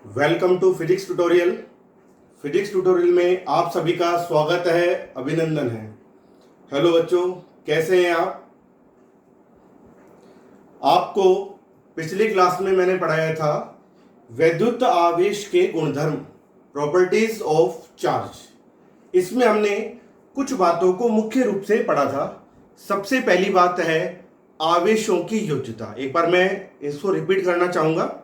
Welcome to physics tutorial. Physics tutorial में आप सभी का स्वागत है, अभिनंदन है। हेलो बच्चों, कैसे हैं आप? आपको पिछली क्लास में मैंने पढ़ाया था वैद्युत आवेश के गुणधर्म, प्रॉपर्टीज ऑफ चार्ज। इसमें हमने कुछ बातों को मुख्य रूप से पढ़ा था। सबसे पहली बात है आवेशों की योज्यता। एक बार मैं इसको रिपीट करना चाहूंगा।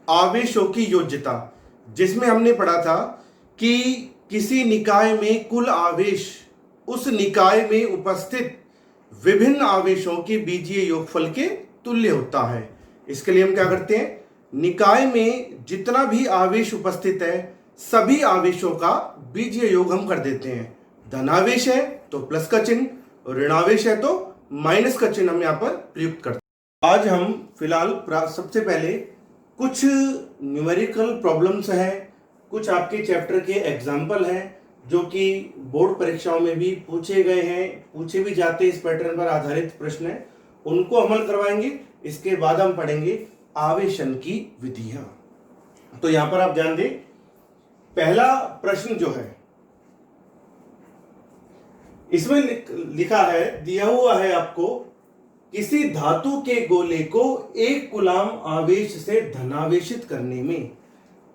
आवेशों की योज्यता, जिसमें हमने पढ़ा था कि किसी निकाय में कुल आवेश उस निकाय में उपस्थित विभिन्न आवेशों के बीजीय योगफल के तुल्य होता है। इसके लिए हम क्या करते हैं, निकाय में जितना भी आवेश उपस्थित है सभी आवेशों का बीजीय योग हम कर देते हैं। धनावेश है तो प्लस का चिन्ह, ऋणावेश है तो माइनस का चिन्ह हम यहाँ पर प्रयुक्त करते हैं। आज हम फिलहाल सबसे पहले कुछ न्यूमेरिकल प्रॉब्लम्स हैं, कुछ आपके चैप्टर के एग्जाम्पल हैं जो कि बोर्ड परीक्षाओं में भी पूछे गए हैं, पूछे भी जाते इस पैटर्न पर आधारित प्रश्न है, उनको अमल करवाएंगे। इसके बाद हम पढ़ेंगे आवेशन की विधियां। तो यहां पर आप ध्यान दें, पहला प्रश्न जो है इसमें लिखा है, दिया हुआ है आपको, किसी धातु के गोले को एक कूलाम आवेश से धनावेशित करने में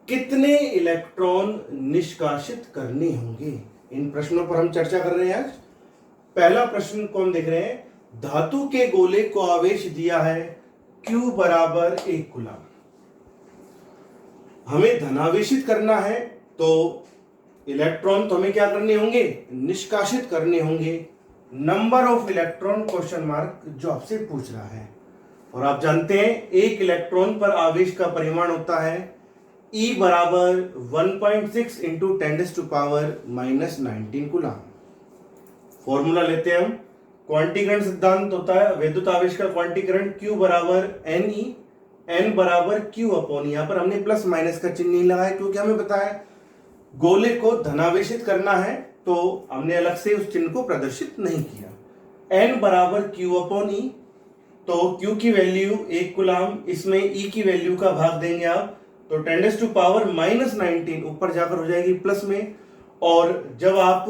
कितने इलेक्ट्रॉन निष्कासित करने होंगे। इन प्रश्नों पर हम चर्चा कर रहे हैं आज। पहला प्रश्न कौन देख रहे हैं, धातु के गोले को आवेश दिया है Q बराबर 1 कूलाम, हमें धनावेशित करना है तो इलेक्ट्रॉन तो हमें क्या करने होंगे, निष्कासित करने होंगे। Number of electron question mark जो आपसे पूछ रहा है। और आप जानते हैं एक इलेक्ट्रॉन पर आवेश का परिमाण होता है E बराबर 1.6 इंटू 10⁻⁻19 कूलाम। फॉर्मूला लेते हैं हम, क्वांटीकरण सिद्धांत होता है वैद्युत आवेश का क्वांटीकरण Q बराबर Ne, N बराबर Q अपॉन, यहां पर हमने प्लस माइनस का चिन्ह नहीं लगाया क्योंकि हमें पता है गोले को धनावेशित करना है, तो हमने अलग से उस चिन्ह को प्रदर्शित नहीं किया। N बराबर Q अपॉन E, तो Q की वैल्यू 1 कूलाम, इसमें E की वैल्यू का भाग देंगे आप तो 10⁻⁻19 ऊपर जाकर हो जाएगी प्लस में, और जब आप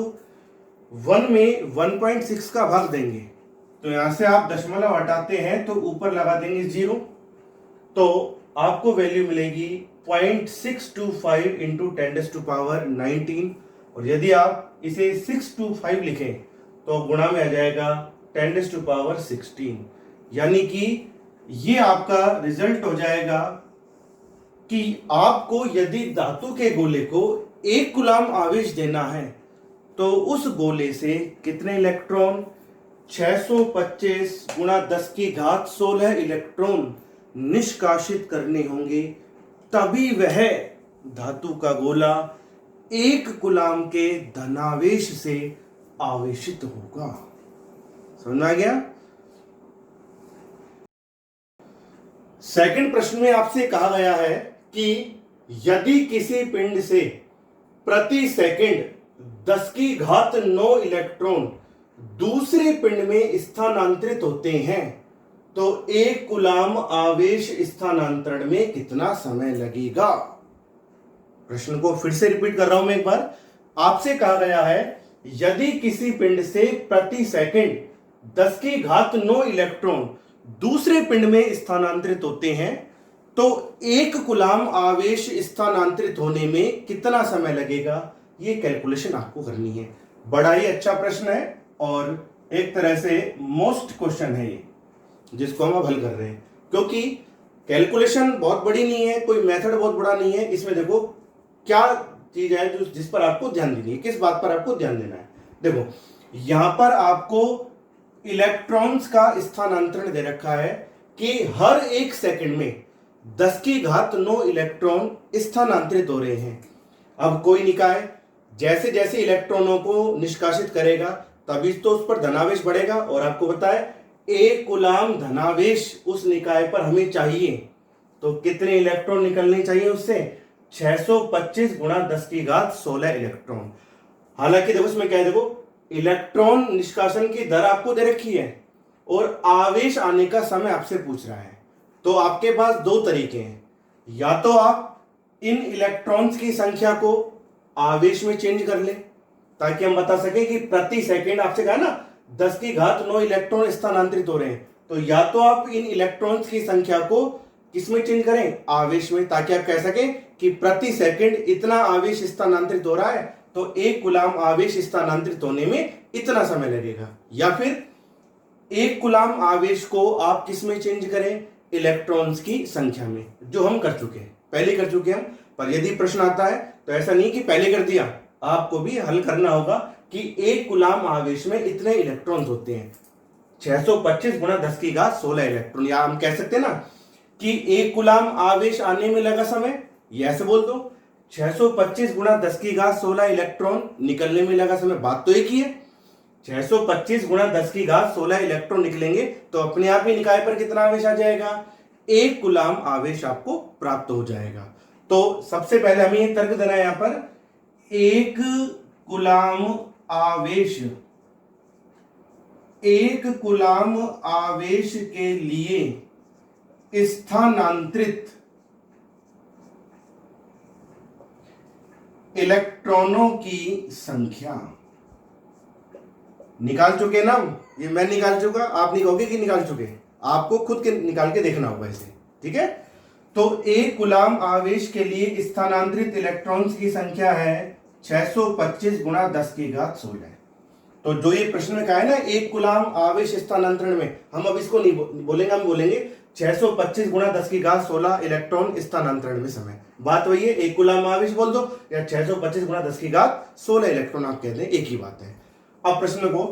1 में 1.6 का भाग देंगे तो यहां से आप दशमलव हटाते हैं तो ऊपर लगा देंगे 0, तो आपको वैल्यू मिलेगी 0.625 इंटू 10⁻19, और यदि आप इसे 625 लिखें तो गुणा में आ जाएगा 10⁻16, यानी कि ये आपका रिजल्ट हो जाएगा कि आपको यदि धातु के गोले को 1 कूलाम आवेश देना है तो उस गोले से कितने इलेक्ट्रॉन, 625 गुणा 10⁻16 इलेक्ट्रॉन निष्कासित करने होंगे, तभी वह धातु का गोला 1 कूलाम के धनावेश से आवेशित होगा। समझ आ गया? सेकंड प्रश्न में आपसे कहा गया है कि यदि किसी पिंड से प्रति सेकंड 10�9 इलेक्ट्रॉन दूसरे पिंड में स्थानांतरित होते हैं तो 1 कूलाम आवेश स्थानांतरण में कितना समय लगेगा। प्रश्न को फिर से रिपीट कर रहा हूं मैं एक बार। आपसे कहा गया है यदि किसी पिंड से प्रति सेकंड 10�9 इलेक्ट्रॉन दूसरे पिंड में स्थानांतरित होते हैं तो 1 कूलाम आवेश स्थानांतरित होने में कितना समय लगेगा, ये कैलकुलेशन आपको करनी है। बड़ा ही अच्छा प्रश्न है और एक तरह से मोस्ट क्वेश्चन है ये, जिसको हम अब हल कर रहे हैं, क्योंकि कैलकुलेशन बहुत बड़ी नहीं है, कोई मेथड बहुत बड़ा नहीं है। इसमें देखो क्या चीज है जो जिस पर आपको ध्यान देनी है, किस बात पर आपको ध्यान देना है। देखो यहां पर आपको इलेक्ट्रॉन्स का स्थानांतरण दे रखा है कि हर 1 सेकंड में 10�9 इलेक्ट्रॉन स्थानांतरित हो रहे हैं। अब कोई निकाय जैसे जैसे इलेक्ट्रॉनों को निष्कासित करेगा तभी तो उस पर धनावेश बढ़ेगा, और आपको पता है 1 कूलाम धनावेश उस निकाय पर हमें चाहिए तो कितने इलेक्ट्रॉन निकलने चाहिए उससे, 625 गुणा 10⁻16 इलेक्ट्रॉन। हालांकि देखो इसमें क्या है, देखो इलेक्ट्रॉन निष्कासन की दर आपको दे रखी है और आवेश आने का समय आपसे पूछ रहा है, तो आपके पास 2 तरीके हैं, या तो आप इन इलेक्ट्रॉन्स की संख्या को आवेश में चेंज कर ले, ताकि हम बता सके कि प्रति सेकंड, आपसे कहा ना 10 की घात 9 इलेक्ट्रॉन स्थानांतरित हो रहे हैं, तो या तो आप इन इलेक्ट्रॉन्स की संख्या को किसमें चेंज करें, आवेश में, ताकि आप कह सकें कि प्रति सेकंड इतना आवेश स्थानांतरित हो रहा है, तो 1 कूलाम आवेश स्थानांतरित होने में इतना समय लगेगा। या फिर 1 कूलाम आवेश को आप किसमें चेंज करें, इलेक्ट्रॉन्स की संख्या में, जो हम कर चुके हैं, पहले कर चुके हम। पर यदि प्रश्न आता है तो ऐसा नहीं कि पहले कर दिया, आपको भी हल करना होगा कि 1 कूलाम आवेश में इतने इलेक्ट्रॉन्स होते हैं, 625 गुणा 10 की घात 16 इलेक्ट्रॉन। या हम कह सकते हैं ना कि 1 कूलाम आवेश आने में लगा समय, ये ऐसे बोल दो, 625 गुणा 10 की घात 16 इलेक्ट्रॉन निकलने में लगा समय, बात तो एक ही है। 625 गुणा 10 की घात 16 इलेक्ट्रॉन निकलेंगे तो अपने आप ही निकाय पर कितना आवेश आ जाएगा, 1 कूलाम आवेश आपको प्राप्त हो जाएगा। तो सबसे पहले हमें ये तर्क देना है यहां पर, 1 कूलाम आवेश, 1 कूलाम आवेश के लिए स्थानांतरित इलेक्ट्रॉनों की संख्या निकाल चुके ना, ये मैं निकाल चुका, आप नहीं कहोगे कि निकाल चुके, आपको खुद के निकाल के देखना होगा इसे, ठीक है। तो 1 कूलाम आवेश के लिए स्थानांतरित इलेक्ट्रॉन्स की संख्या है 625 गुणा 10 की घात 16। तो जो ये प्रश्न में कहा है ना 1 कूलाम आवेश स्थानांतरण में, हम अब इसको नहीं बोलेंगे, हम बोलेंगे 625 गुणा 10 की घात 16 इलेक्ट्रॉन स्थानांतरण में समय। बात वही है, 1 कूलाम आवेश बोल दो या 625 गुणा 10 की घात 16 इलेक्ट्रॉन आप कहते हैं, एक ही बात है। अब प्रश्न को,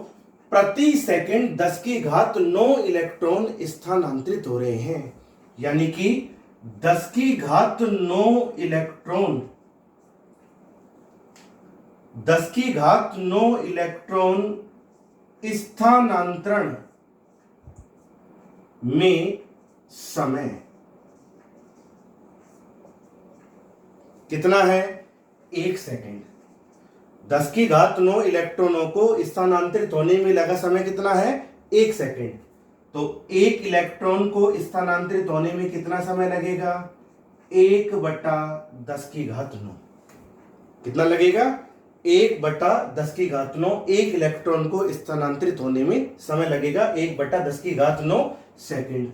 प्रति सेकंड 10 की घात 9 इलेक्ट्रॉन स्थानांतरित हो रहे हैं, यानी कि 10 की घात 9 इलेक्ट्रॉन, 10 की घात 9 इलेक्ट्रॉन स्थानांतरण में समय कितना है, 1 सेकंड। 10 की घात 9 इलेक्ट्रॉनों को स्थानांतरित होने में लगा समय कितना है, 1 सेकंड। तो 1 इलेक्ट्रॉन को स्थानांतरित होने में कितना समय लगेगा, 1/10 की घात 9। कितना लगेगा, 1/10 की घात 9। 1 इलेक्ट्रॉन को स्थानांतरित होने में समय लगेगा 1/10 की घात 9 सेकंड।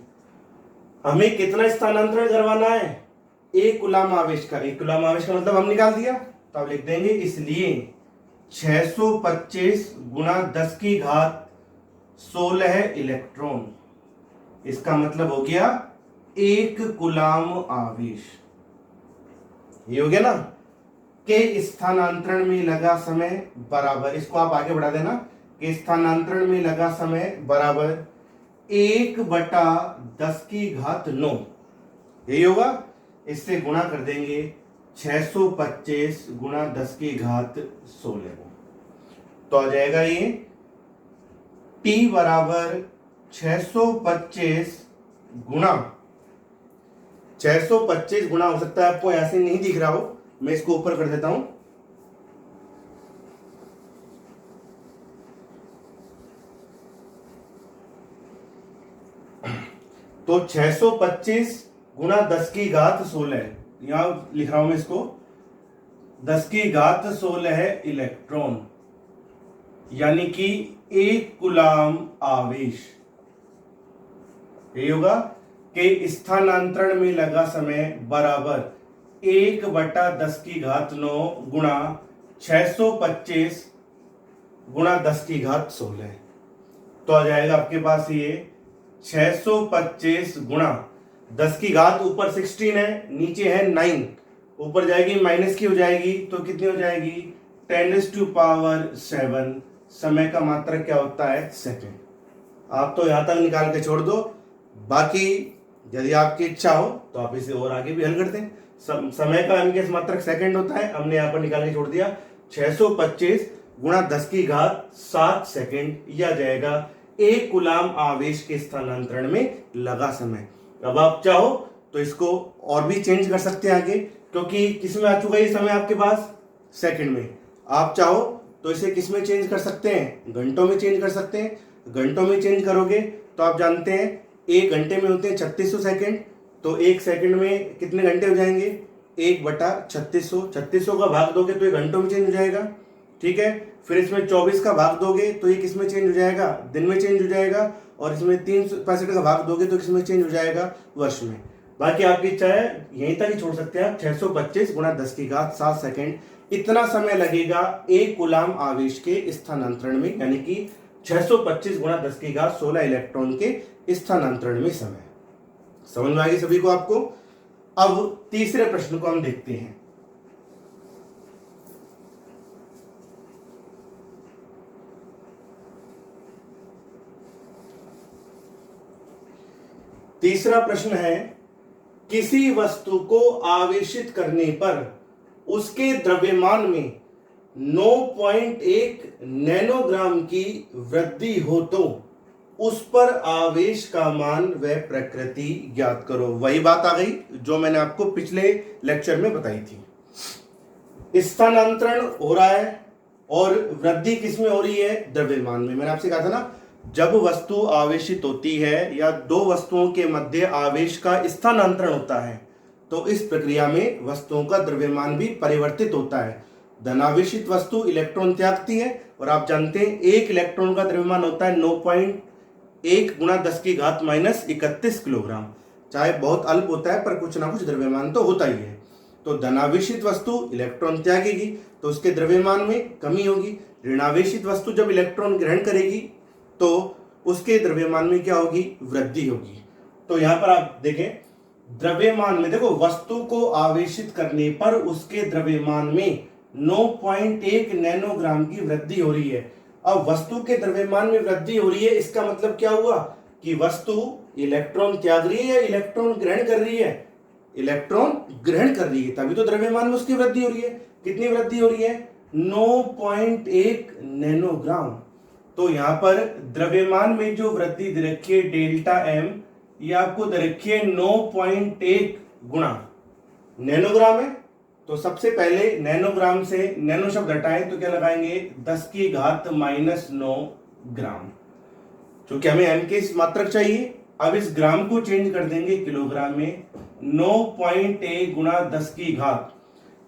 हमें कितना स्थानांतरण करवाना है, 1 कूलाम आवेश का। 1 कूलाम आवेश का मतलब हम निकाल दिया, तो आप लिख देंगे इसलिए 625 गुणा 10 की घात 16 इलेक्ट्रॉन, इसका मतलब हो गया 1 कूलाम आवेश। ये हो गया ना, के स्थानांतरण में लगा समय बराबर, इसको आप आगे बढ़ा देना, के स्थानांतरण में लगा समय बराबर 1/10 की घात 9, यही होगा। इससे गुणा कर देंगे 625 गुणा 10 की घात 16 को, तो आ जाएगा ये T बराबर 625 गुणा, 625 गुणा हो सकता है आपको ऐसे नहीं दिख रहा हो, मैं इसको ऊपर कर देता हूं, तो 625 गुणा 10 की घात 16, यहां लिख रहा हूं मैं इसको, 10 की घात 16 इलेक्ट्रॉन, यानी कि 1 कूलाम आवेश। यही होगा कि स्थानांतरण में लगा समय बराबर 1/10 की घात 9 गुणा 625 गुणा 10 की घात 16, तो आ जाएगा आपके पास ये 625 गुणा 10 की घात, ऊपर 16 है, नीचे है 9, ऊपर जाएगी माइनस की हो जाएगी, तो कितनी हो जाएगी 10⁻7। समय का मात्रक क्या होता है, सेकंड। आप तो यहां तक निकाल के छोड़ दो, बाकी यदि आपकी इच्छा हो तो आप इसे और आगे भी हल कर दें। समय का इनके मात्रक सेकंड होता है, हमने यहां पर निकाल के छोड़ दिया 625 गुणा 10 की घात 7 सेकंड, यह आ जाएगा 1 कूलाम आवेश के स्थानांतरण में लगा समय। अब आप चाहो तो इसको और भी चेंज कर सकते हैं आगे, क्योंकि किस में आ चुका है ये समय आपके पास, सेकंड में। आप चाहो तो इसे किस में चेंज कर सकते हैं, घंटों में चेंज कर सकते हैं। घंटों में चेंज करोगे तो आप जानते हैं 1 घंटे में होते हैं 3600 सेकंड, तो 1 सेकंड में कितने घंटे हो जाएंगे, 1/3600, 3600 का भाग दोगे तो ये घंटों में चेंज हो जाएगा, ठीक है। फिर इसमें 24 का भाग दोगे तो ये किस में चेंज हो जाएगा, दिन में चेंज हो जाएगा। और इसमें 365 का भाग दोगे तो किस में चेंज हो जाएगा, वर्ष में। बाकी आपकी इच्छा है, यहीं तक ही छोड़ सकते हैं आप। 625 गुणा 10⁻7 सेकेंड, इतना समय लगेगा एक कूलाम आवेश के स्थानांतरण में, यानी कि 625 गुणा 10⁻16 इलेक्ट्रॉन के स्थानांतरण में समय। समझ में आ गई सभी को आपको। अब तीसरे प्रश्न को हम देखते हैं। तीसरा प्रश्न है, किसी वस्तु को आवेशित करने पर उसके द्रव्यमान में 9.1 नैनोग्राम की वृद्धि हो तो उस पर आवेश का मान व प्रकृति ज्ञात करो। वही बात आ गई जो मैंने आपको पिछले लेक्चर में बताई थी। स्थानांतरण हो रहा है और वृद्धि किसमें हो रही है, द्रव्यमान में। मैंने आपसे कहा था ना, जब वस्तु आवेशित होती है या दो वस्तुओं के मध्य आवेश का स्थानांतरण होता है तो इस प्रक्रिया में वस्तुओं का द्रव्यमान भी परिवर्तित होता है। धनावेशित वस्तु इलेक्ट्रॉन त्यागती है और आप जानते हैं एक इलेक्ट्रॉन का द्रव्यमान होता है 9.1 गुणा 10⁻31 किलोग्राम। चाहे बहुत अल्प होता है पर कुछ ना कुछ द्रव्यमान तो होता ही है। तो धनावेशित वस्तु इलेक्ट्रॉन त्यागेगी तो उसके द्रव्यमान में कमी होगी। ऋणावेशित वस्तु जब इलेक्ट्रॉन ग्रहण करेगी तो उसके द्रव्यमान में क्या होगी, वृद्धि होगी। तो यहां पर आप देखें, द्रव्यमान में देखो, वस्तु को आवेशित करने पर उसके द्रव्यमान में 9.1 नैनोग्राम की वृद्धि हो रही है। अब वस्तु के द्रव्यमान में वृद्धि हो रही है, इसका मतलब क्या हुआ कि वस्तु इलेक्ट्रॉन त्याग रही है या इलेक्ट्रॉन ग्रहण कर रही है, इलेक्ट्रॉन ग्रहण कर रही है, तभी तो द्रव्यमान में उसकी वृद्धि हो रही है। कितनी वृद्धि हो रही है, 9.1 नैनोग्राम। तो यहां पर द्रव्यमान में जो वृद्धि दे रखी है डेल्टा एम, ये आपको दे रखी है 9.1 गुणा नैनोग्राम है। तो सबसे पहले नैनोग्राम से नैनो शब्द हटाएं तो क्या लगाएंगे, 10⁻⁻9 ग्राम। क्योंकि हमें एम की मात्रक चाहिए, अब इस ग्राम को चेंज कर देंगे किलोग्राम में। 9.1 गुणा 10 की घात,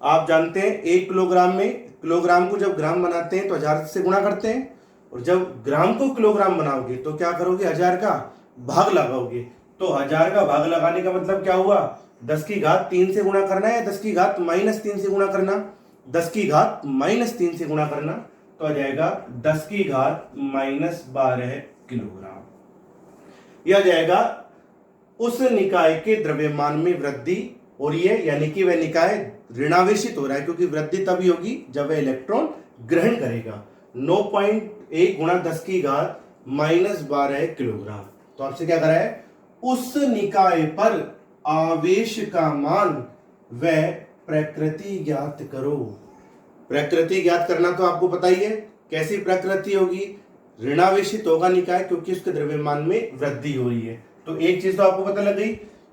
आप जानते हैं 1 किलोग्राम में, किलोग्राम को जब ग्राम बनाते हैं तो 1000 से गुणा करते हैं, और जब ग्राम को किलोग्राम बनाओगे तो क्या करोगे, 1000 का भाग लगाओगे। तो 1000 का भाग लगाने का मतलब क्या हुआ, 10⁻3 से गुणा करना है या 10⁻³ से गुणा करना, 10⁻³ से गुणा करना, तो आ जाएगा 10⁻12 किलोग्राम। यह जाएगा उस निकाय के द्रव्यमान में वृद्धि हो रही है, यानी कि वह निकाय ऋणावेशित हो रहा है, क्योंकि वृद्धि तभी होगी जब वह इलेक्ट्रॉन ग्रहण करेगा। 9.1 गुणा 10⁻12 किलोग्राम। तो आपसे क्या करा है, उस निकाय पर आवेश का मान व प्रकृति ज्ञात करो। प्रकृति ज्ञात करना तो आपको पता ही है, कैसी प्रकृति होगी, ऋणावेशित होगा निकाय क्योंकि उसके द्रव्यमान में वृद्धि हो रही है। तो एक चीज तो आपको पता लग गई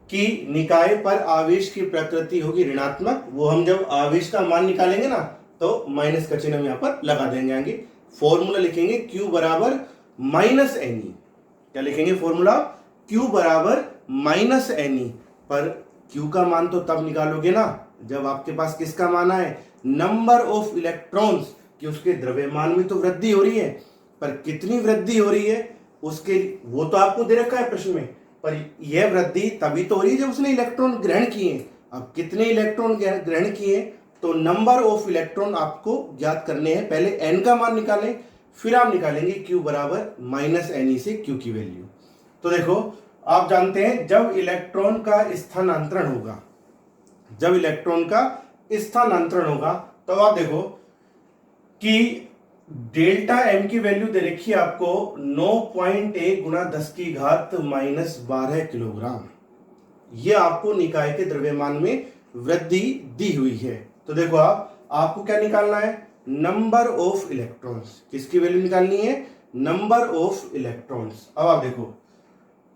कि निकाय पर आवेश की प्रकृति होगी ऋणात्मक। वो हम जब आवेश का मान निकालेंगे ना तो माइनस का चिन्ह हम यहां पर लगा देंगे। आगे फॉर्मूला लिखेंगे Q बराबर -Ne। क्या लिखेंगे फॉर्मूला, Q बराबर -Ne। पर Q का मान तो तब निकालोगे ना जब आपके पास किसका मान आए, नंबर ऑफ इलेक्ट्रॉन्स, कि उसके द्रव्यमान में तो वृद्धि हो रही है, पर कितनी वृद्धि हो रही है उसके, वो तो आपको दे रखा है प्रश्न में, पर यह वृद्धि तभी तो हो रही है जब उसने इलेक्ट्रॉन ग्रहण किए। अब कितने इलेक्ट्रॉन ग्रहण किए, तो नंबर ऑफ इलेक्ट्रॉन आपको ज्ञात करने हैं। पहले n का मान निकालें, फिर आप निकालेंगे Q बराबर -Ne से Q की वैल्यू। तो देखो, आप जानते हैं जब इलेक्ट्रॉन का स्थानांतरण होगा, जब इलेक्ट्रॉन का स्थानांतरण होगा तो आप देखो कि डेल्टा एम की वैल्यू दे रखी है आपको 9.1 गुणा 10⁻12 किलोग्राम। यह आपको निकाय के द्रव्यमान में वृद्धि दी हुई है। तो देखो आपको क्या निकालना है, नंबर ऑफ इलेक्ट्रॉन्स। किसकी वैल्यू निकालनी है, नंबर ऑफ इलेक्ट्रॉन्स। अब आप देखो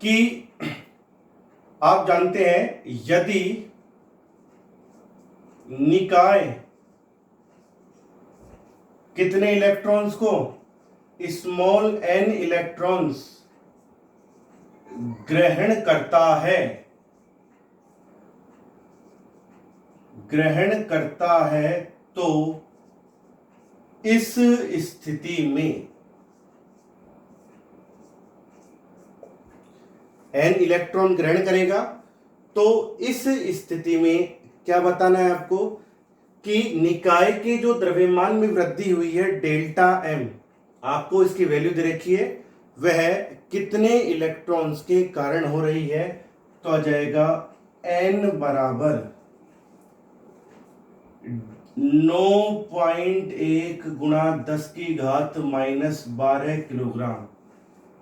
कि आप जानते हैं यदि निकाय कितने इलेक्ट्रॉन्स को, स्मॉल n इलेक्ट्रॉन्स ग्रहण करता है, ग्रहण करता है तो इस स्थिति में n इलेक्ट्रॉन ग्रहण करेगा, तो इस स्थिति में क्या बताना है आपको कि निकाय के जो द्रव्यमान में वृद्धि हुई है डेल्टा m, आपको इसकी वैल्यू दे रखी है, वह कितने इलेक्ट्रॉन्स के कारण हो रही है। तो आ जाएगा n बराबर 9.1 गुणा 10 की घात माइनस 12 किलोग्राम।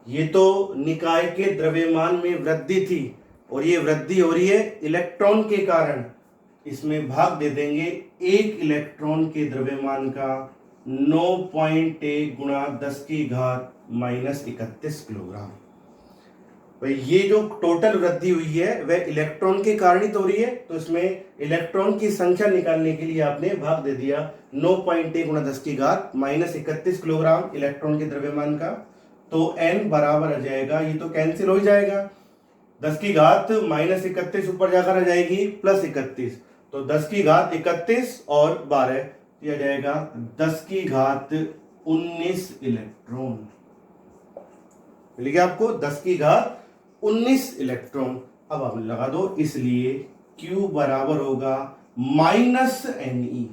ये तो निकाय के द्रव्यमान में वृद्धि थी और ये वृद्धि हो रही है इलेक्ट्रॉन के कारण। इसमें भाग दे देंगे एक इलेक्ट्रॉन के द्रव्यमान का 9.1 गुणा 10 की घात माइनस 31 किलोग्राम। भाई ये जो टोटल वृद्धि हुई है वह इलेक्ट्रॉन के कारण ही तो हो रही है, तो इसमें इलेक्ट्रॉन की संख्या निकालने के लिए आपने भाग दे दिया 9.1 गुणा 10 की घात माइनस 31 किलोग्राम इलेक्ट्रॉन के द्रव्यमान का। तो n बराबर आ जाएगा, ये तो कैंसिल हो जाएगा, 10 की घात माइनस 31 ऊपर जाकर आ जाएगी प्लस 31, तो 10 की घात 31 और 12 यह जाएगा 10 की घात 19 इलेक्ट्रॉन। मिल गया आपको 10 की घात 19 इलेक्ट्रॉन। अब आप लगा दो, इसलिए Q बराबर होगा माइनस Ne,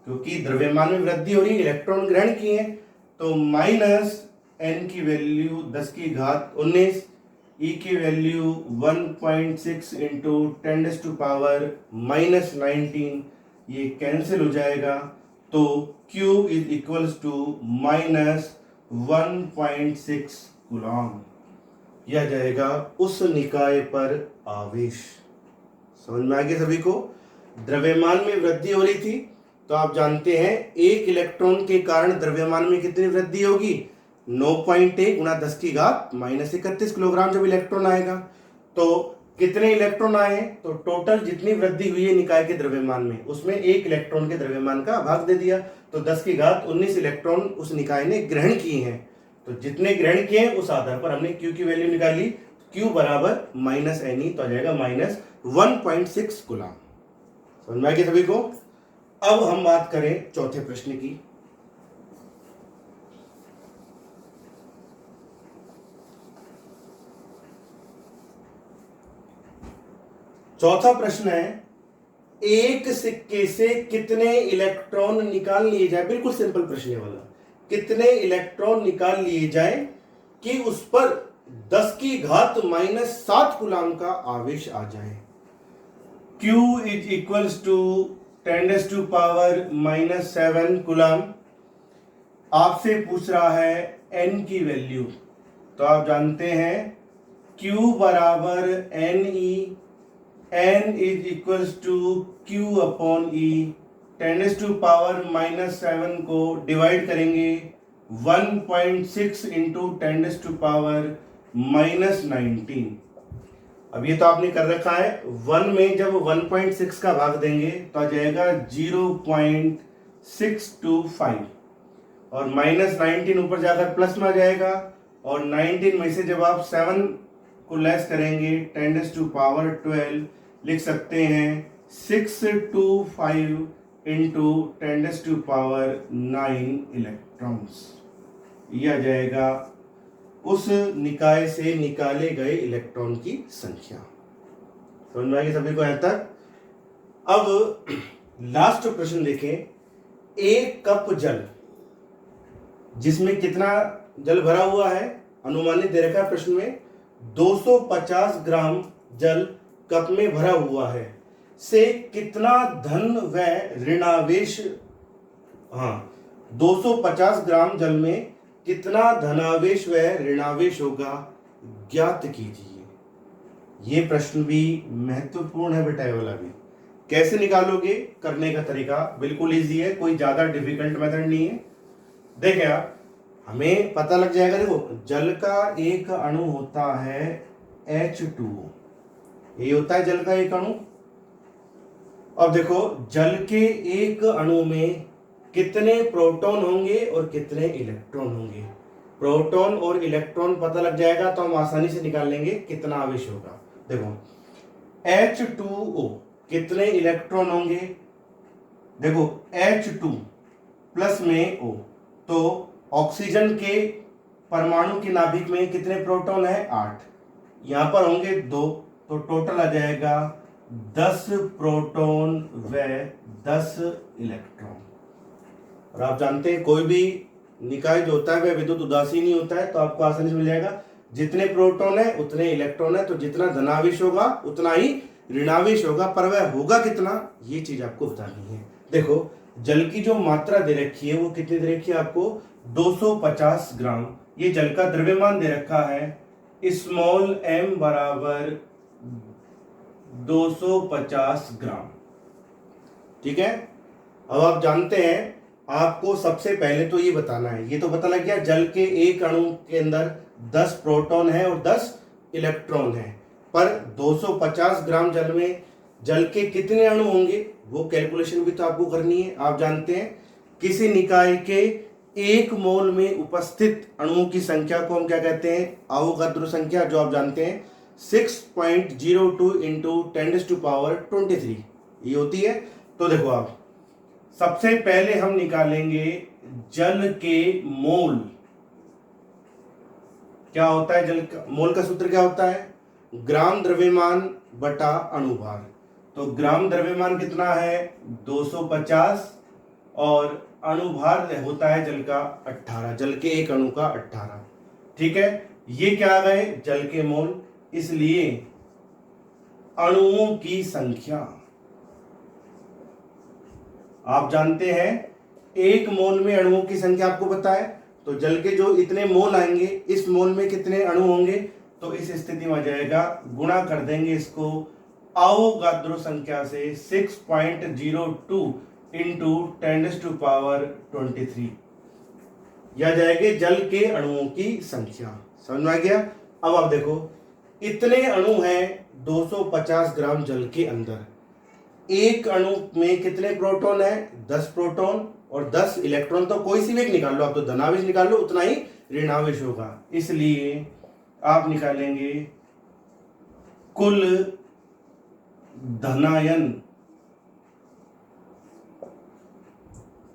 क्योंकि द्रव्यमान में वृद्धि हो रही है, इलेक्ट्रॉन ग्रहण किए हैं, तो माइनस n की वैल्यू 10 की घात 19, E की वैल्यू 1.6 इंटू 10⁻⁻19, ये कैंसिल हो जाएगा, तो Q is equals to minus 1.6 coulomb. यह जाएगा उस निकाय पर आवेश। समझ में आ गया सभी को। द्रव्यमान में वृद्धि हो रही थी, तो आप जानते हैं एक इलेक्ट्रॉन के कारण द्रव्यमान में कितनी वृद्धि होगी, 9.1 गुणा 10 की घात माइनस 31 किलोग्राम जब इलेक्ट्रॉन आएगा। तो कितने इलेक्ट्रॉन आए, तो टोटल जितनी वृद्धि हुई है निकाय के द्रव्यमान में, उसमें एक इलेक्ट्रॉन के द्रव्यमान का भाग दे दिया, तो 10 की घात 19 इलेक्ट्रॉन उस निकाय ने ग्रहण किए हैं। तो जितने ग्रहण किए हैं उस आधार पर हमने Q की वैल्यू निकाली, Q बराबर माइनस Ne, तो आ जाएगा माइनस 1.6 कूलम। समझ में आ गया सभी को। अब हम बात करें चौथे प्रश्न की। चौथा प्रश्न है, एक सिक्के से कितने इलेक्ट्रॉन निकाल लिए जाए। बिल्कुल सिंपल प्रश्न है वाला, कितने इलेक्ट्रॉन निकाल लिए जाए कि उस पर 10 की घात माइनस 7 कूलम का आवेश आ जाए। Q is equals to 10⁻⁻7 coulomb. आपसे पूछ रहा है n की वैल्यू, तो आप जानते हैं Q बराबर Ne, n is equals to Q upon E। 10⁻⁻7 को डिवाइड करेंगे 1.6 इंटू 10⁻⁻19। अब ये तो आपने कर रखा है, 1 में जब 1.6 का भाग देंगे तो आ जाएगा 0.625 और माइनस 19 ऊपर जाकर प्लस में आ जाएगा, और 19 में से जब आप 7 को लेस करेंगे 10⁻12 लिख सकते हैं 625 इंटू 10⁻9 इलेक्ट्रॉन्स। यह जाएगा उस निकाय से निकाले गए इलेक्ट्रॉन की संख्या। समझ में आएगी सभी को यहां तक। अब लास्ट प्रश्न देखें, एक कप जल जिसमें कितना जल भरा हुआ है अनुमानित दे रखा है प्रश्न में, 250 ग्राम जल कप में भरा हुआ है, से कितना धन व ऋणावेश, 250 ग्राम जल में कितना धनावेश व ऋणावेश होगा, ज्ञात कीजिए। ये प्रश्न भी महत्वपूर्ण है बेटा, ये वाला भी। कैसे निकालोगे, करने का तरीका बिल्कुल इजी है, कोई ज्यादा डिफिकल्ट मेथड नहीं है। देखिए आप, हमें पता लग जाएगा। देखो, जल का एक अणु होता है H2O, ये होता है जल का एक अणु। अब देखो, जल के एक अणु में कितने प्रोटॉन होंगे और कितने इलेक्ट्रॉन होंगे। प्रोटॉन और इलेक्ट्रॉन पता लग जाएगा तो हम आसानी से निकाल लेंगे कितना आवेश होगा। देखो, H2O कितने इलेक्ट्रॉन होंगे, देखो H2 प्लस में O, तो ऑक्सीजन के परमाणु के नाभिक में कितने प्रोटॉन है? 8। यहां पर होंगे 2, तो टोटल आ जाएगा 10 प्रोटॉन व 10 इलेक्ट्रॉन। और आप जानते हैं कोई भी निकाय जो होता है वह विद्युत उदासीन ही होता है, तो आपको आसानी से मिल जाएगा जितने प्रोटॉन है उतने इलेक्ट्रॉन है, तो जितना धनावेश होगा उतना ही ऋणावेश होगा, पर वह होगा कितना ये चीज आपको बतानी है। देखो जल की जो मात्रा दे रखी है वो कितनी दे रखी है आपको? 250 ग्राम। ये जल का द्रव्यमान दे रखा है स्मॉल m बराबर 250 ग्राम। ठीक है, अब आप जानते हैं आपको सबसे पहले तो ये बताना है, ये तो पता लग गया जल के एक अणु के अंदर 10 प्रोटॉन है और 10 इलेक्ट्रॉन है, पर 250 ग्राम जल में जल के कितने अणु होंगे वो कैलकुलेशन भी तो आपको करनी है। आप जानते हैं किसी निकाय के 1 मोल में उपस्थित अणुओं की संख्या को हम क्या कहते हैं? अवोगाद्रो संख्या, जो आप जानते हैं 6.02 इंटू 10⁻23 ये होती है। तो देखो आप सबसे पहले हम निकालेंगे जल के मोल। क्या होता है जल का मोल का सूत्र? क्या होता है? ग्राम द्रव्यमान बटा अणुभार। तो ग्राम द्रव्यमान कितना है? 250 और अणुभार होता है जल का 18, जल के एक अणु का 18। ठीक है, ये क्या आ गए? जल के मोल। इसलिए अणुओं की संख्या आप जानते हैं 1 मोल में अणुओं की संख्या आपको पता है, तो जल के जो इतने मोल आएंगे इस मोल में कितने अणु होंगे? तो इस स्थिति में आ जाएगा, गुणा कर देंगे इसको अवोगाद्रो संख्या से 6.02 इंटू 10⁻23, यह जाएगी जल के अणुओं की संख्या। समझ में आ गया? अब आप देखो इतने अणु हैं 250 ग्राम जल के अंदर, एक अणु में कितने प्रोटॉन है? 10 प्रोटॉन और 10 इलेक्ट्रॉन। तो कोई सी भी एक निकाल लो आप, तो धनावेश निकाल लो उतना ही ऋणावेश होगा। इसलिए आप निकालेंगे कुल धनायन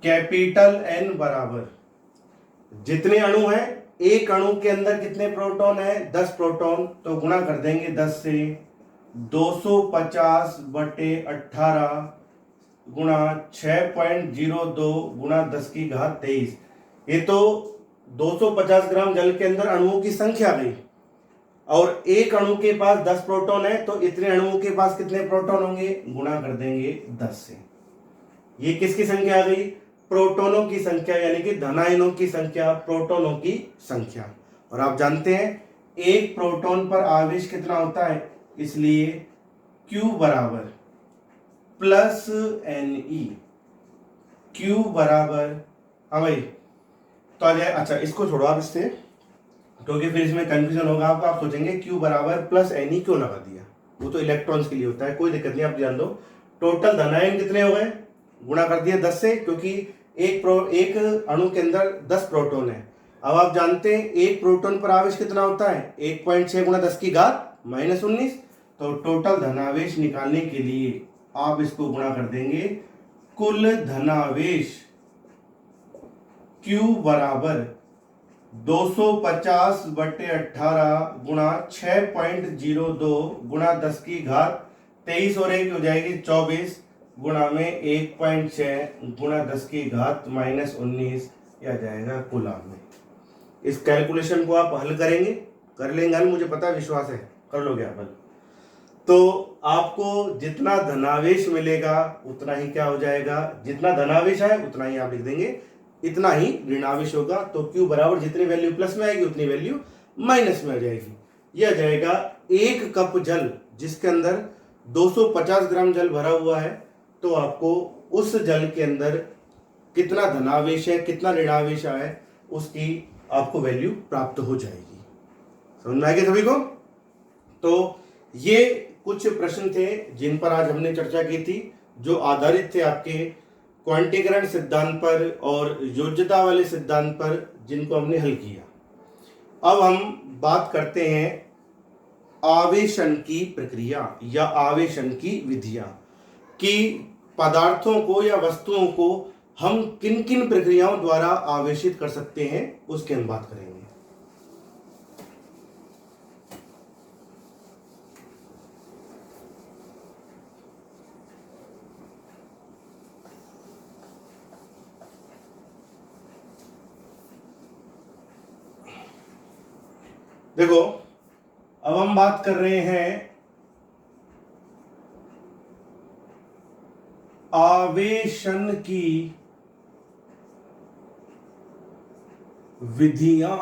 कैपिटल N बराबर जितने अणु हैं, एक अणु के अंदर कितने प्रोटॉन है? 10 प्रोटॉन, तो गुणा कर देंगे 10 से 250 बटे 18 गुणा 6.02 गुणा 10⁻23। ये तो 250 ग्राम जल के अंदर अणुओं की संख्या गई, और एक अणु के पास 10 प्रोटॉन है, तो इतने अणुओं के पास कितने प्रोटॉन होंगे? गुणा कर देंगे 10 से। ये किसकी संख्या आ गई? प्रोटॉनों की संख्या, यानी कि धनायनों की संख्या, प्रोटॉनों की संख्या। और आप जानते हैं एक प्रोटॉन पर आवेश कितना होता है, इसलिए Q बराबर प्लस Ne। Q बराबर, हाँ भाई, तो आ जाए। अच्छा इसको छोड़ो आप इससे, क्योंकि फिर इसमें कंफ्यूजन होगा आपको। आप सोचेंगे Q बराबर प्लस Ne क्यों लगा दिया, वो तो इलेक्ट्रॉन्स के लिए होता है, कोई दिक्कत नहीं, आप ध्यान दो। टोटल धनायन कितने हो गए? गुणा कर दिया 10 से, क्योंकि एक अणु के अंदर 10 प्रोटॉन है। अब आप जानते हैं एक प्रोटॉन पर आवेश कितना होता है? 1.6 गुणा 10⁻−19। तो टोटल धनावेश निकालने के लिए आप इसको गुणा कर देंगे कुल धनावेश Q बराबर 250 बटे 18 गुणा 6.02 गुणा 10⁻23 और एक हो जाएगी 24 गुणा में 1.6 गुणा 10⁻−19, यह जाएगा कूलम में। इस कैलकुलेशन को आप हल करेंगे, कर लेंगे हल, मुझे पता है, विश्वास है, कर लोगे आप हल। तो आपको जितना धनावेश मिलेगा उतना ही क्या हो जाएगा? जितना धनावेश है उतना ही आप लिख देंगे, इतना ही ऋणावेश होगा। तो Q बराबर जितनी वैल्यू प्लस में आएगी उतनी वैल्यू माइनस में आ जाएगी। यह जाएगा 1 कप जल जिसके अंदर 250 ग्राम जल भरा हुआ है, तो आपको उस जल के अंदर कितना धनावेश है कितना ऋणावेश है उसकी आपको वैल्यू प्राप्त हो जाएगी। समझ में आ गया सभी को? तो ये कुछ प्रश्न थे जिन पर आज हमने चर्चा की थी, जो आधारित थे आपके क्वांटीकरण सिद्धांत पर और योज्यता वाले सिद्धांत पर, जिनको हमने हल किया। अब हम बात करते हैं आवेशन की प्रक्रिया या आवेशन की विधियां, कि पदार्थों को या वस्तुओं को हम किन किन प्रक्रियाओं द्वारा आवेशित कर सकते हैं उसकी हम बात करेंगे। देखो, अब हम बात कर रहे हैं आवेशन की विधियां,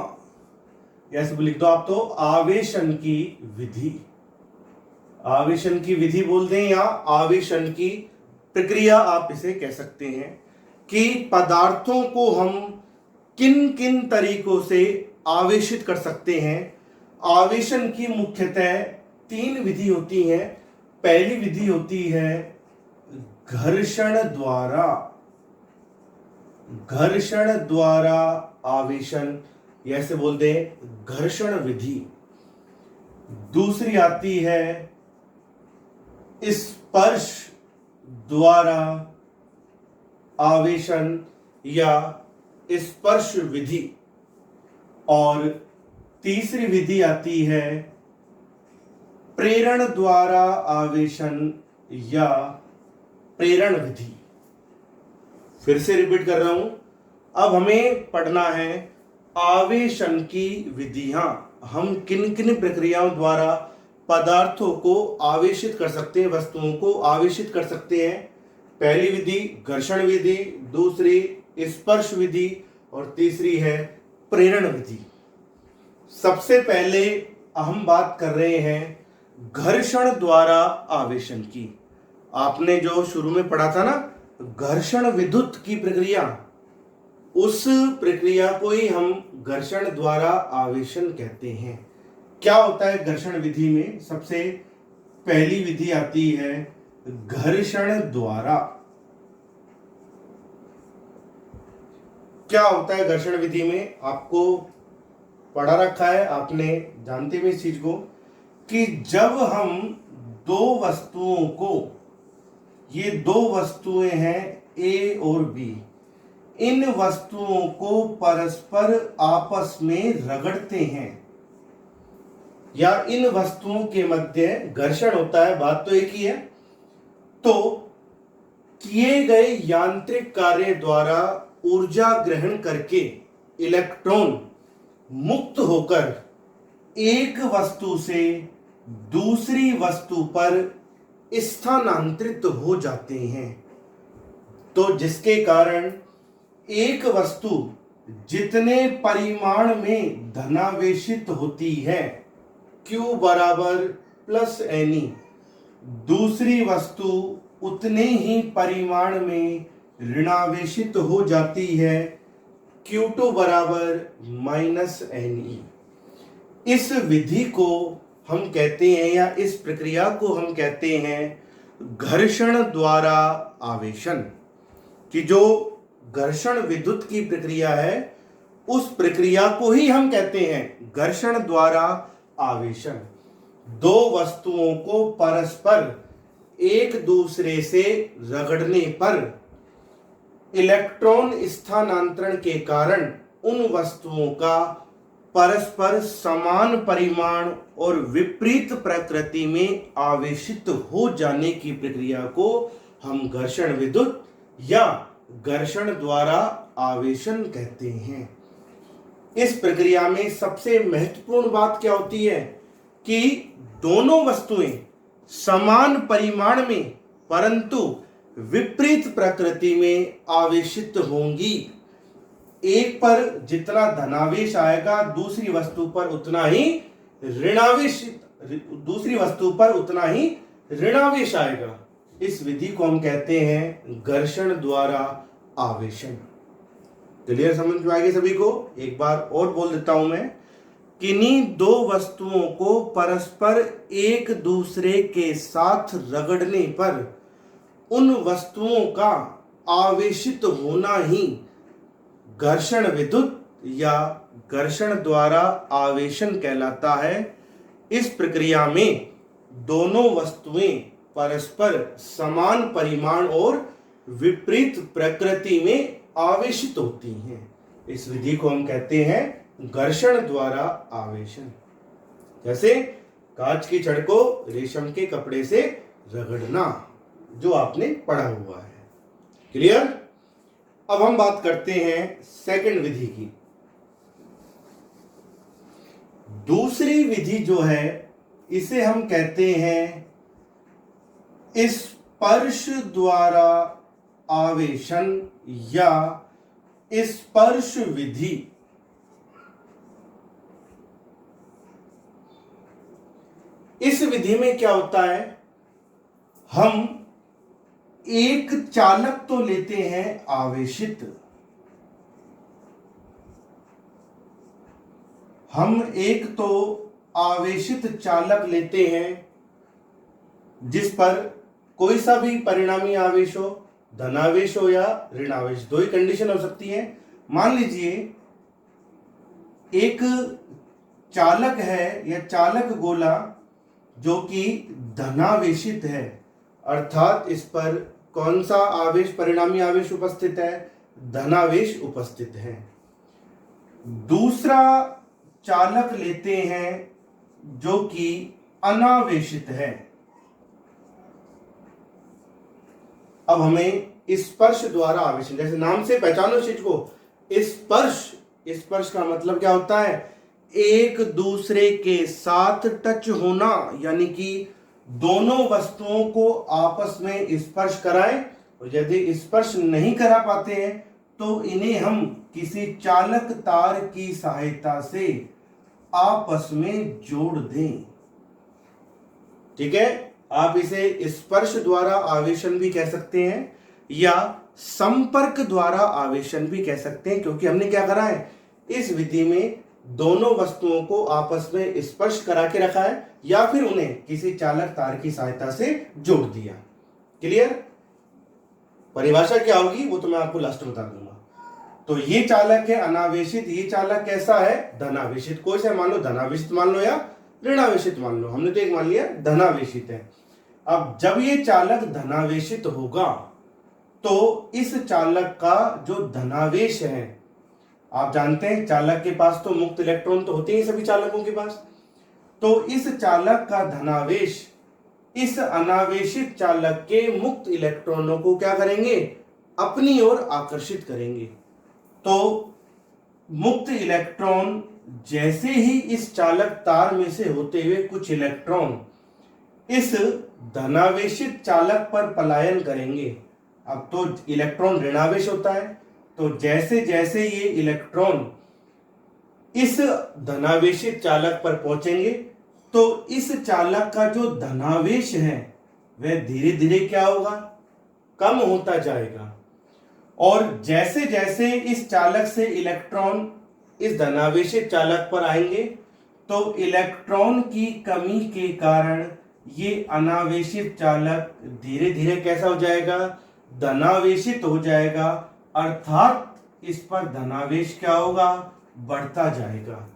ऐसे लिख दो आप, तो आवेशन की विधि, आवेशन की विधि बोलते हैं या आवेशन की प्रक्रिया आप इसे कह सकते हैं कि पदार्थों को हम किन किन तरीकों से आवेशित कर सकते हैं। आवेशन की मुख्यतः 3 विधि होती हैं। पहली विधि होती है घर्षण द्वारा, घर्षण द्वारा आवेशन, ऐसे बोलते हैं घर्षण विधि। दूसरी आती है स्पर्श द्वारा आवेशन या स्पर्श विधि, और तीसरी विधि आती है प्रेरण द्वारा आवेशन या प्रेरण विधि। फिर से रिपीट कर रहा हूं, अब हमें पढ़ना है आवेशन की विधियां। हम किन किन प्रक्रियाओं द्वारा पदार्थों को आवेशित कर सकते हैं, वस्तुओं को आवेशित कर सकते हैं। पहली विधि घर्षण विधि, दूसरी स्पर्श विधि और तीसरी है प्रेरण विधि। सबसे पहले हम बात कर रहे हैं घर्षण द्वारा आवेशन की। आपने जो शुरू में पढ़ा था ना घर्षण विद्युत की प्रक्रिया, उस प्रक्रिया को ही हम घर्षण द्वारा आवेशन कहते हैं। क्या होता है घर्षण विधि में? सबसे पहली विधि आती है घर्षण द्वारा। क्या होता है घर्षण विधि में? आपको पढ़ा रखा है, आपने जानते हैं इस चीज को कि जब हम दो वस्तुओं को, ये 2 वस्तुएं हैं ए और बी, इन वस्तुओं को परस्पर आपस में रगड़ते हैं या इन वस्तुओं के मध्य घर्षण होता है, बात तो एक ही है, तो किए गए यांत्रिक कार्य द्वारा ऊर्जा ग्रहण करके इलेक्ट्रॉन मुक्त होकर एक वस्तु से दूसरी वस्तु पर स्थानांतरित हो जाते हैं। तो जिसके कारण एक वस्तु जितने परिमाण में धनावेशित होती है Q बराबर प्लस NE, दूसरी वस्तु उतने ही परिमाण में ऋणावेशित हो जाती है Q2 बराबर माइनस NE। इस विधि को हम कहते हैं या इस प्रक्रिया को हम कहते हैं घर्षण द्वारा आवेशन। कि जो घर्षण विद्युत की प्रक्रिया है उस प्रक्रिया को ही हम कहते हैं घर्षण द्वारा आवेशन। 2 वस्तुओं को परस्पर एक दूसरे से रगड़ने पर इलेक्ट्रॉन स्थानांतरण के कारण उन वस्तुओं का परस्पर समान परिमाण और विपरीत प्रकृति में आवेशित हो जाने की प्रक्रिया को हम घर्षण विद्युत या घर्षण द्वारा आवेशन कहते हैं। इस प्रक्रिया में सबसे महत्वपूर्ण बात क्या होती है कि दोनों वस्तुएं समान परिमाण में परंतु विपरीत प्रकृति में आवेशित होंगी। एक पर जितना धनावेश आएगा दूसरी वस्तु पर उतना ही ऋणावेश आएगा। इस विधि को हम कहते हैं घर्षण द्वारा आवेशन। क्लियर, समझ में आएगी सभी को? एक बार और बोल देता हूं मैं, किन्हीं 2 वस्तुओं को परस्पर एक दूसरे के साथ रगड़ने पर उन वस्तुओं का आवेशित होना ही घर्षण विद्युत या घर्षण द्वारा आवेशन कहलाता है। इस प्रक्रिया में दोनों वस्तुएं परस्पर समान परिमाण और विपरीत प्रकृति में आवेशित होती हैं। इस विधि को हम कहते हैं घर्षण द्वारा आवेशन। जैसे कांच की छड़ को रेशम के कपड़े से रगड़ना, जो आपने पढ़ा हुआ है। क्लियर? अब हम बात करते हैं सेकंड विधि की। दूसरी विधि जो है इसे हम कहते हैं स्पर्श द्वारा आवेशन या स्पर्श विधि। इस विधि में क्या होता है, हम एक चालक तो लेते हैं आवेशित, हम एक तो आवेशित चालक लेते हैं जिस पर कोई सा भी परिणामी आवेश हो, धनावेश हो या ऋणावेश, दो ही कंडीशन हो सकती है। मान लीजिए एक चालक है या चालक गोला जो कि धनावेशित है, अर्थात इस पर कौन सा आवेश, परिणामी आवेश उपस्थित है, धनावेश उपस्थित है। दूसरा चालक लेते हैं जो कि अनावेशित है। अब हमें स्पर्श द्वारा आवेशन, जैसे नाम से पहचानो इस चीज को, स्पर्श। स्पर्श का मतलब क्या होता है, एक दूसरे के साथ टच होना, यानी कि दोनों वस्तुओं को आपस में स्पर्श कराएं, और यदि स्पर्श नहीं करा पाते हैं तो इन्हें हम किसी चालक तार की सहायता से आपस में जोड़ दें। ठीक है, आप इसे स्पर्श द्वारा आवेशन भी कह सकते हैं या संपर्क द्वारा आवेशन भी कह सकते हैं, क्योंकि हमने क्या करा है, इस विधि में दोनों वस्तुओं को आपस में स्पर्श करा के रखा है या फिर उन्हें किसी चालक तार की सहायता से जोड़ दिया। क्लियर? परिभाषा क्या होगी वो तो मैं आपको लास्ट में बता दूंगा। तो ये चालक है अनावेशित, ये चालक कैसा है, धनावेशित। कोई से मान लो धनावेशित मान लो या ऋणावेशित मान लो, हमने तो एक मान लिया धनावेशित है। अब जब ये चालक धनावेशित होगा तो इस चालक का जो धनावेश है, आप जानते हैं चालक के पास तो मुक्त इलेक्ट्रॉन तो होते हैं सभी चालकों के पास, तो इस चालक का धनावेश इस अनावेशित चालक के मुक्त इलेक्ट्रॉनों को क्या करेंगे, अपनी ओर आकर्षित करेंगे। तो मुक्त इलेक्ट्रॉन जैसे ही इस चालक तार में से होते हुए कुछ इलेक्ट्रॉन इस धनावेशित चालक पर पलायन करेंगे। अब तो इलेक्ट्रॉन ऋणावेश होता है, तो जैसे जैसे ये इलेक्ट्रॉन इस धनावेशित चालक पर पहुंचेंगे तो इस चालक का जो धनावेश है वह धीरे धीरे क्या होगा, कम होता जाएगा। और जैसे जैसे इस चालक से इलेक्ट्रॉन इस धनावेशित चालक पर आएंगे तो इलेक्ट्रॉन की कमी के कारण ये अनावेशित चालक धीरे धीरे कैसा हो जाएगा, धनावेशित हो जाएगा, अर्थात इस पर धनावेश क्या होगा, बढ़ता जाएगा।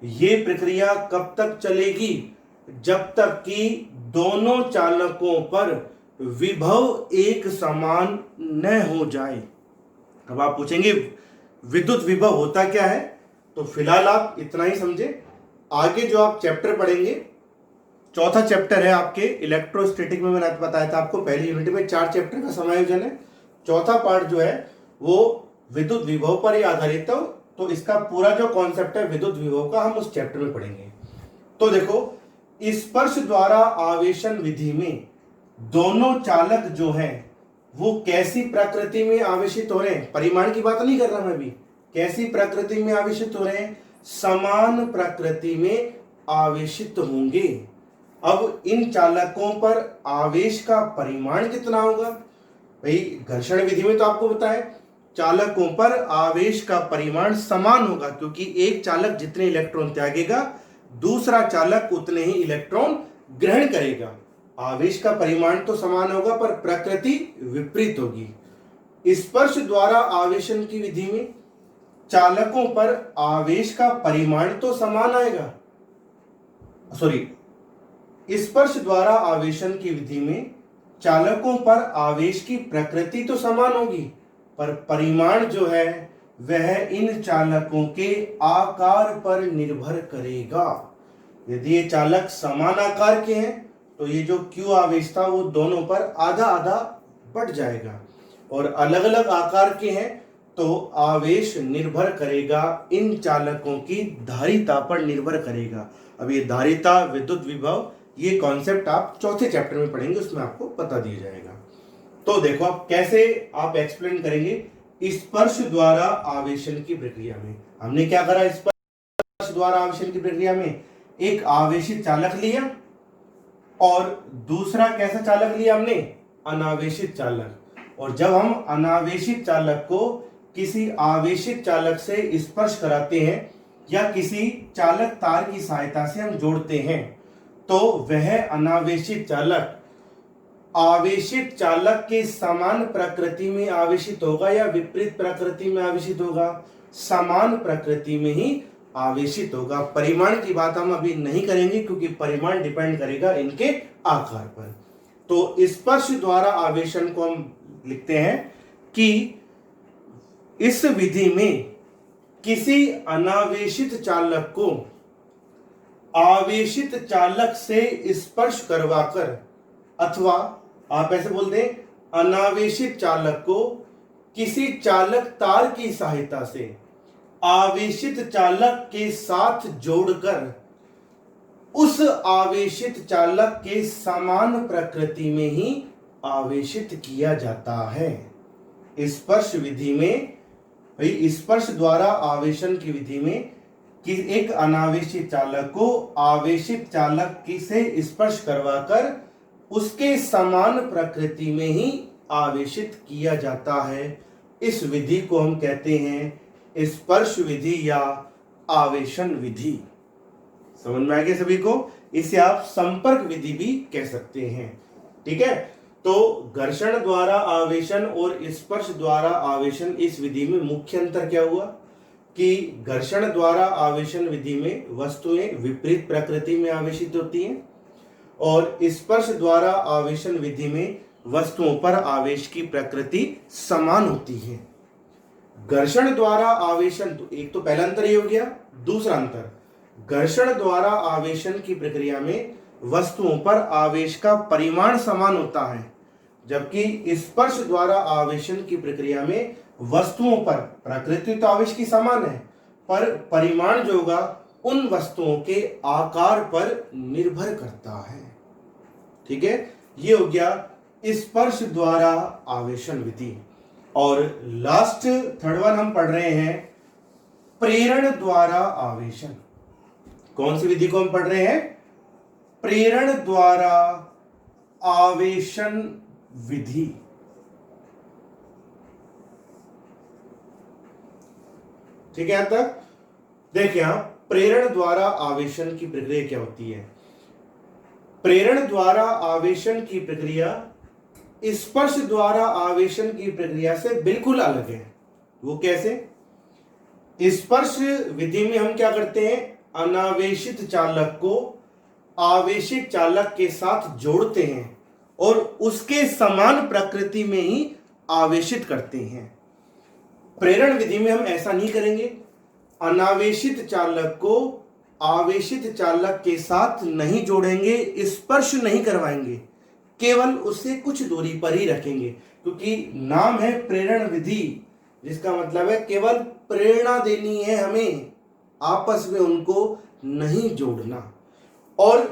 ये प्रक्रिया कब तक चलेगी, जब तक कि दोनों चालकों पर विभव एक समान न हो जाए। अब आप पूछेंगे विद्युत विभव होता क्या है, तो फिलहाल आप इतना ही समझे। आगे जो आप चैप्टर पढ़ेंगे, चौथा चैप्टर है आपके इलेक्ट्रोस्टैटिक में, मैंने बताया था आपको पहली यूनिट में 4 चैप्टर का समायोजन है। चौथा पार्ट जो है वो विद्युत विभव पर ही आधारित है, तो इसका पूरा जो कॉन्सेप्ट है विद्युत विभव का हम उस चैप्टर में पढ़ेंगे। तो देखो, स्पर्श द्वारा आवेशन विधि में दोनों चालक जो हैं वो कैसी प्रकृति में आवेशित हो रहे हैं, परिमाण की बात नहीं कर रहा मैं अभी, कैसी प्रकृति में आवेशित हो रहे हैं, समान प्रकृति में आवेशित होंगे। अब इन चालकों पर आवेश का परिमाण कितना होगा, भाई घर्षण विधि में तो आपको बताया चालकों पर आवेश का परिमाण समान होगा, क्योंकि एक चालक जितने इलेक्ट्रॉन त्यागेगा दूसरा चालक उतने ही इलेक्ट्रॉन ग्रहण करेगा। आवेश का परिमाण तो समान होगा पर प्रकृति विपरीत होगी। स्पर्श द्वारा आवेशन की विधि में चालकों पर आवेश का परिमाण तो समान आएगा, स्पर्श द्वारा आवेशन की विधि में चालकों पर आवेश की प्रकृति तो समान होगी, पर परिमाण जो है वह इन चालकों के आकार पर निर्भर करेगा। यदि ये चालक समान आकार के हैं तो ये जो Q आवेश था वो दोनों पर आधा आधा बढ़ जाएगा, और अलग अलग आकार के हैं तो आवेश निर्भर करेगा इन चालकों की धारिता पर निर्भर करेगा। अब ये धारिता, विद्युत विभव, ये कॉन्सेप्ट आप चौथे चैप्टर में पढ़ेंगे, उसमें आपको बता दिया जाएगा। तो देखो आप कैसे आप एक्सप्लेन करेंगे स्पर्श द्वारा आवेशन की प्रक्रिया में। हमने क्या करा स्पर्श द्वारा आवेशन की प्रक्रिया में, एक आवेशित चालक लिया और दूसरा कैसा चालक लिया हमने, अनावेशित चालक। और जब हम अनावेशित चालक को किसी आवेशित चालक से स्पर्श कराते हैं या किसी चालक तार की सहायता से हम जोड़ते हैं तो वह अनावेशित चालक आवेशित चालक के समान प्रकृति में आवेशित होगा या विपरीत प्रकृति में आवेशित होगा, समान प्रकृति में ही आवेशित होगा। परिमाण की बात हम अभी नहीं करेंगे क्योंकि परिमाण डिपेंड करेगा इनके आकार पर। तो स्पर्श द्वारा आवेशन को हम लिखते हैं कि इस विधि में किसी अनावेशित चालक को आवेशित चालक से स्पर्श करवाकर, अथवा आप ऐसे बोल दें अनावेशित चालक को किसी चालक तार की सहायता से आवेशित चालक के साथ जोड़कर उस आवेशित चालक के समान प्रकृति में ही आवेशित किया जाता है। स्पर्श विधि में, भाई स्पर्श द्वारा आवेशन की विधि में कि एक अनावेशित चालक को आवेशित चालक की से स्पर्श करवाकर उसके समान प्रकृति में ही आवेशित किया जाता है। इस विधि को हम कहते हैं स्पर्श विधि या आवेशन विधि। समझ में आ गया सभी को? इसे आप संपर्क विधि भी कह सकते हैं। ठीक है, तो घर्षण द्वारा आवेशन और स्पर्श द्वारा आवेशन, इस विधि में मुख्य अंतर क्या हुआ कि घर्षण द्वारा आवेशन विधि में वस्तुएं विपरीत प्रकृति में आवेशित होती हैं और स्पर्श द्वारा आवेशन विधि में वस्तुओं पर आवेश की प्रकृति समान होती है। घर्षण द्वारा आवेशन, तो एक तो पहला अंतर ये हो गया। दूसरा अंतर, घर्षण द्वारा आवेशन की प्रक्रिया में वस्तुओं पर आवेश का परिमाण समान होता है, जबकि स्पर्श द्वारा आवेशन की प्रक्रिया में वस्तुओं पर प्रकृति तो आवेश की समान है पर परिमाण जो होगा उन वस्तुओं के आकार पर निर्भर करता है। ठीक है, ये हो गया स्पर्श द्वारा आवेशन विधि। और लास्ट थर्ड वन हम पढ़ रहे हैं प्रेरण द्वारा आवेशन। कौन सी विधि को हम पढ़ रहे हैं? प्रेरण द्वारा आवेशन विधि। ठीक है, यहां तक देखिए आप प्रेरण द्वारा आवेशन की प्रक्रिया क्या होती है। प्रेरण द्वारा आवेशन की प्रक्रिया स्पर्श द्वारा आवेशन की प्रक्रिया से बिल्कुल अलग है। वो कैसे? स्पर्श विधि में हम क्या करते हैं, अनावेशित चालक को आवेशित चालक के साथ जोड़ते हैं और उसके समान प्रकृति में ही आवेशित करते हैं। प्रेरण विधि में हम ऐसा नहीं करेंगे। अनावेशित चालक को आवेशित चालक के साथ नहीं जोड़ेंगे, स्पर्श नहीं करवाएंगे, केवल उससे कुछ दूरी पर ही रखेंगे, क्योंकि नाम है प्रेरण विधि, जिसका मतलब है केवल प्रेरणा देनी है हमें, आपस में उनको नहीं जोड़ना। और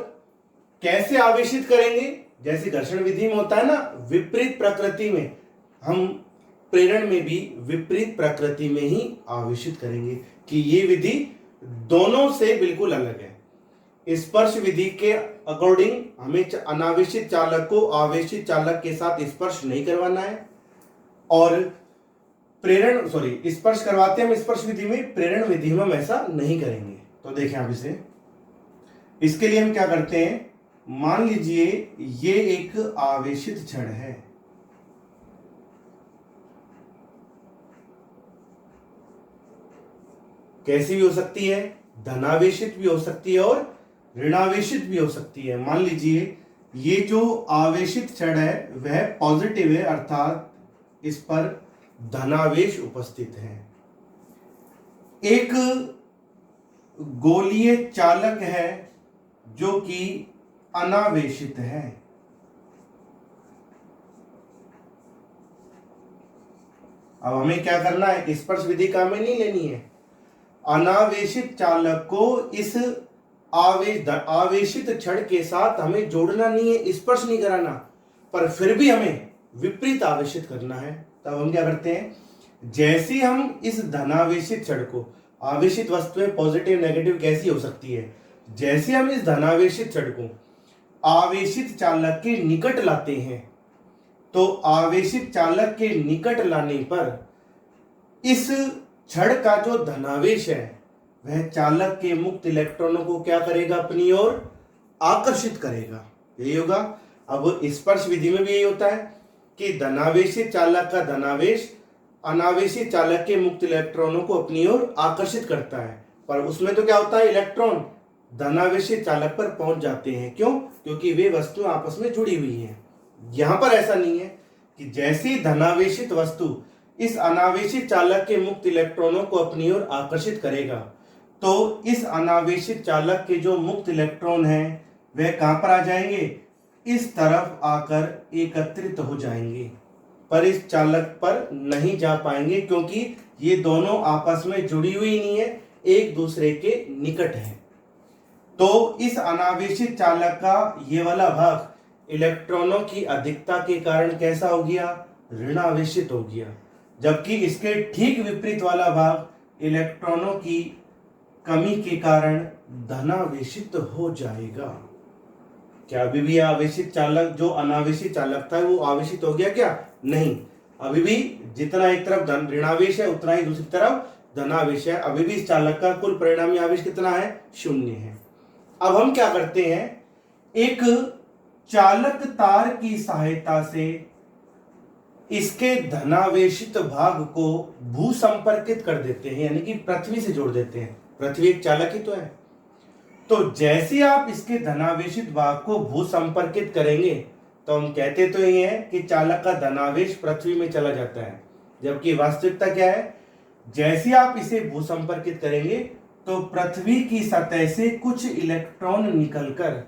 कैसे आवेशित करेंगे? जैसे घर्षण विधि में होता है ना, विपरीत प्रकृति में, हम प्रेरण में भी विपरीत प्रकृति में ही आवेशित करेंगे कि ये विधि दोनों से बिल्कुल अलग है। स्पर्श विधि के अकॉर्डिंग हमें अनावेशित चालक को आवेशित चालक के साथ स्पर्श नहीं करवाना है, और प्रेरण स्पर्श करवाते हैं हम स्पर्श विधि में, प्रेरण विधि में हम ऐसा नहीं करेंगे। तो देखें आप इसे, इसके लिए हम क्या करते हैं, मान लीजिए ये एक आवेशित छड़ है, कैसी भी हो सकती है, धनावेशित भी हो सकती है और ऋणावेशित भी हो सकती है। मान लीजिए ये जो आवेशित क्षण है वह पॉजिटिव है, अर्थात इस पर धनावेश उपस्थित है। एक गोलीय चालक है जो कि अनावेशित है। अब हमें क्या करना है, स्पर्श विधि काम में नहीं लेनी है। अनावेशित चालक को इस आवेशित क्षण के साथ हमें जोड़ना नहीं है, स्पर्श नहीं कराना, पर फिर भी हमें विपरीत आवेशित करना है। तब हम क्या करते हैं, जैसे हम इस धनावेशित क्षण को, आवेशित वस्तुएं पॉजिटिव नेगेटिव कैसी हो सकती है, जैसे हम इस धनावेशित क्षण को आवेशित चालक के निकट लाते हैं, तो आवेशित चालक के निकट लाने पर इस क्षण का जो धनावेश है वह चालक के मुक्त इलेक्ट्रॉनों को क्या करेगा, अपनी ओर आकर्षित करेगा। यही होगा। अब स्पर्श विधि में भी यही होता है कि धनावेशित चालक का धनावेश अनावेशित चालक के मुक्त इलेक्ट्रॉनों को अपनी ओर आकर्षित करता है, पर उसमें तो क्या होता है, इलेक्ट्रॉन धनावेशित चालक पर पहुंच जाते हैं। क्यों? क्योंकि वे वस्तुएं आपस में जुड़ी हुई हैं। यहां पर ऐसा नहीं है कि जैसी धनावेशित वस्तु इस अनावेशित चालक के मुक्त इलेक्ट्रॉनों को अपनी ओर आकर्षित करेगा, तो इस अनावेशित चालक के जो मुक्त इलेक्ट्रॉन हैं वे कहां पर आ जाएंगे, इस तरफ आकर एकत्रित हो जाएंगे, पर इस चालक पर नहीं जा पाएंगे, क्योंकि ये दोनों आपस में जुड़ी हुई नहीं है, एक दूसरे के निकट है। तो इस अनावेशित चालक का ये वाला भाग इलेक्ट्रॉनों की अधिकता के कारण कैसा हो गया, ऋणावेशित हो गया, जबकि इसके ठीक विपरीत वाला भाग इलेक्ट्रॉनों की कमी के कारण धनावेशित हो जाएगा। क्या अभी भी आवेशित चालक जो अनावेशित चालक था वो आवेशित हो गया क्या? नहीं, अभी भी जितना एक तरफ धन ऋणावेश है उतना ही दूसरी तरफ धनावेश है। अभी भी इस चालक का कुल परिणामी आवेश कितना है? 0 है। अब हम क्या करते हैं, एक चालक तार की सहायता से इसके धनावेशित भाग को भू संपर्कित कर देते हैं, यानी कि पृथ्वी से जोड़ देते हैं। पृथ्वी एक चालक ही तो है। तो जैसे आप इसके धनावेशित भाग को भू संपर्कित करेंगे तो हम कहते तो ये हैं कि चालक का धनावेश पृथ्वी में चला जाता है, जबकि वास्तविकता क्या है, जैसे आप इसे भू संपर्कित करेंगे तो पृथ्वी की सतह से कुछ इलेक्ट्रॉन निकलकर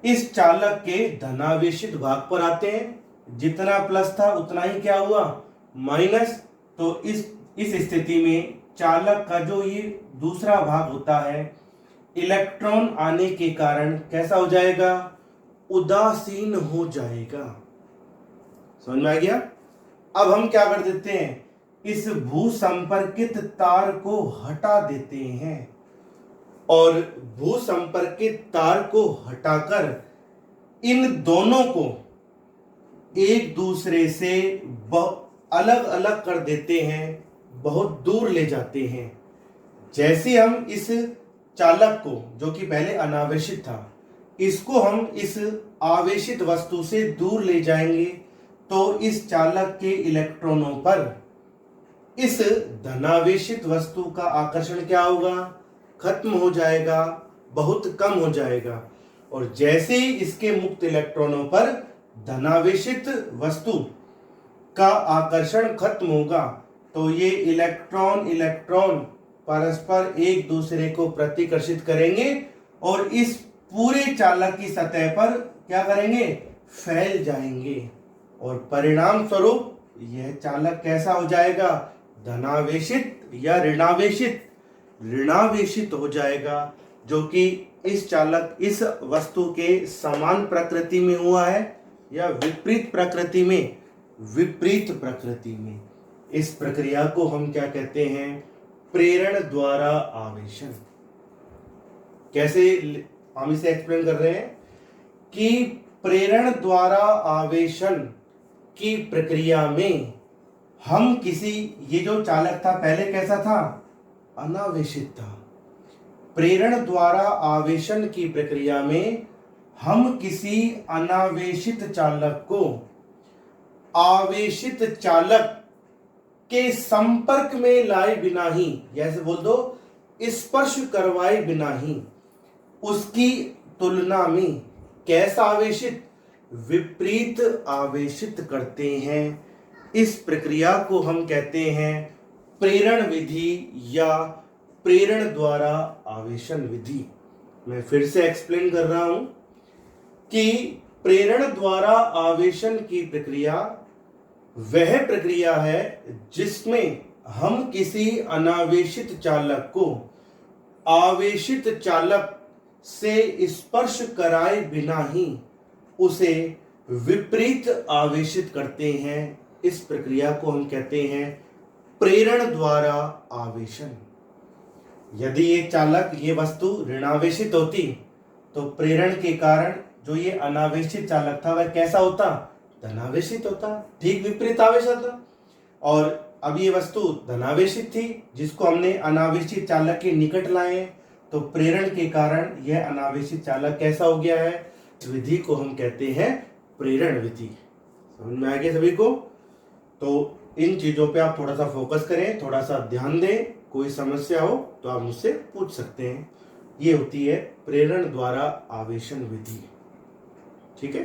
इस चालक के धनावेशित भाग पर आते हैं। जितना प्लस था उतना ही क्या हुआ, माइनस। तो इस स्थिति में चालक का जो ये दूसरा भाग होता है, इलेक्ट्रॉन आने के कारण कैसा हो जाएगा, उदासीन हो जाएगा। समझ में आ गया? अब हम क्या कर देते हैं, इस भू संपर्कित तार को हटा देते हैं और भू संपर्कित तार को हटाकर इन दोनों को एक दूसरे से अलग अलग कर देते हैं, बहुत दूर ले जाते हैं। जैसे हम इस चालक को, जो कि पहले अनावेशित था, इसको हम इस आवेशित वस्तु से दूर ले जाएंगे तो इस चालक के इलेक्ट्रॉनों पर इस धनावेशित वस्तु का आकर्षण क्या होगा, खत्म हो जाएगा, बहुत कम हो जाएगा। और जैसे ही इसके मुक्त इलेक्ट्रॉनों पर धनावेशित वस्तु का आकर्षण खत्म होगा तो ये इलेक्ट्रॉन इलेक्ट्रॉन परस्पर एक दूसरे को प्रतिकर्षित करेंगे और इस पूरे चालक की सतह पर क्या करेंगे, फैल जाएंगे, और परिणाम स्वरूप यह चालक कैसा हो जाएगा, धनावेशित या ऋणावेशित हो जाएगा, जो कि इस चालक इस वस्तु के समान प्रकृति में हुआ है या विपरीत प्रकृति में। इस प्रक्रिया को हम क्या कहते हैं, प्रेरण द्वारा आवेशन। कैसे हम इसे एक्सप्लेन कर रहे हैं कि प्रेरण द्वारा आवेशन की प्रक्रिया में हम किसी, ये जो चालक था पहले कैसा था, अनावेशित था। प्रेरण द्वारा आवेशन की प्रक्रिया में हम किसी अनावेशित चालक को आवेशित चालक के संपर्क में लाए बिना ही, जैसे बोल दो स्पर्श करवाए बिना ही, उसकी तुलना में कैसा आवेशित, विपरीत आवेशित करते हैं। इस प्रक्रिया को हम कहते हैं प्रेरण विधि या प्रेरण द्वारा आवेशन विधि। मैं फिर से एक्सप्लेन कर रहा हूं कि प्रेरण द्वारा आवेशन की प्रक्रिया वह प्रक्रिया है जिसमें हम किसी अनावेशित चालक को आवेशित चालक से स्पर्श कराए बिना ही उसे विपरीत आवेशित करते हैं। इस प्रक्रिया को हम कहते हैं प्रेरण द्वारा आवेशन। यदि ये चालक, ये वस्तु ऋणावेशित होती तो प्रेरण के कारण जो ये अनावेशित चालक था वह कैसा होता, धनावेशित होता, ठीक विपरीत आवेश होता। और अब ये वस्तु धनावेशित थी जिसको हमने अनावेशित चालक के निकट लाए, तो प्रेरण के कारण यह अनावेशित चालक कैसा हो गया है। विधि को हम कहते हैं प्रेरण विधि। समझ में आ गया सभी को। तो इन चीजों पे आप थोड़ा सा फोकस करें, थोड़ा सा ध्यान दें। कोई समस्या हो तो आप मुझसे पूछ सकते हैं। ये होती है प्रेरण द्वारा आवेशन विधि। ठीक है।